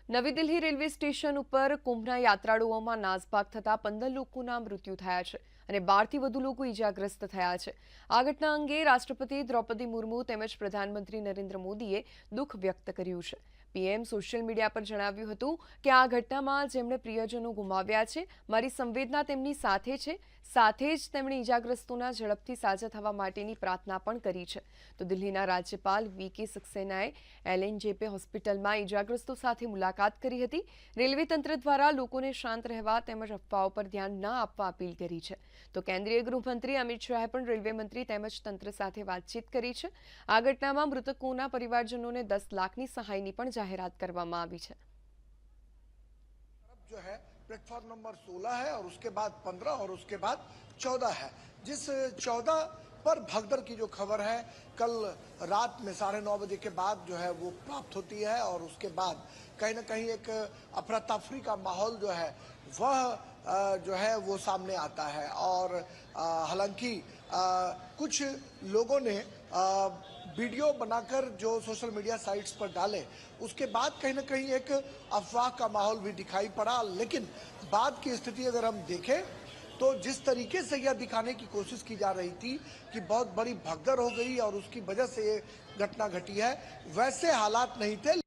નવી Delhi railway station ઉપર કુંભના યાત્રાળુઓમાં નાસભાગ થતા 15 લોકોના મૃત્યુ થયા છે અને 12થી વધુ લોકો ઈજાગ્રસ્ત થયા છે। આ ઘટના અંગે રાષ્ટ્રપતિ દ્રૌપદી મુર્મુ તેમજ પ્રધાનમંત્રી નરેન્દ્ર મોદીએ દુઃખ વ્યક્ત કર્યું છે। પીએમ સોશિયલ મીડિયા પર જણાવ્યું હતું કે આ ઘટનામાં જેમણે પ્રિયજનો ગુમાવ્યા છે, મારી સંવેદના તેમની સાથે છે। સાથે જ તેમણે ઈજાગ્રસ્તોના ઝડપથી સાજા થવા માટેની પ્રાર્થના પણ કરી છે। તો દિલ્હીના રાજ્યપાલ વીકે સક્સેનાએ એલએનજેપી હોસ્પિટલમાં ઈજાગ્રસ્તો સાથે મુલાકાત કરી હતી। રેલવે તંત્ર દ્વારા લોકોને શાંત રહેવા તેમજ અફવાઓ પર ધ્યાન ન આપવા અપીલ કરી છે। તો કેન્દ્રીય ગૃહમંત્રી અમિત શાહે પણ રેલવે મંત્રી તેમજ તંત્ર સાથે વાતચીત કરી છે। આ ઘટનામાં મૃતકોના પરિવારજનોને 10 લાખની સહાયની પણ જાહેરાત કરવામાં આવી છે। जो है प्लेटफॉर्म नंबर 16 है और उसके बाद 15 और उसके बाद 14 है। जिस 14 पर भगदड़ की जो खबर है कल रात में 9:30 बजे के बाद जो है वो प्राप्त होती है और उसके बाद कहीं ना कहीं एक अफरा तफरी का माहौल जो है वह जो है वो सामने आता है। और हालांकि कुछ लोगों ने वीडियो बनाकर जो सोशल मीडिया साइट्स पर डाले, उसके बाद कहीं ना कहीं एक अफवाह का माहौल भी दिखाई पड़ा। लेकिन बाद की स्थिति अगर हम देखें तो जिस तरीके से यह दिखाने की कोशिश की जा रही थी कि बहुत बड़ी भगदड़ हो गई और उसकी वजह से ये घटना घटी है, वैसे हालात नहीं थे।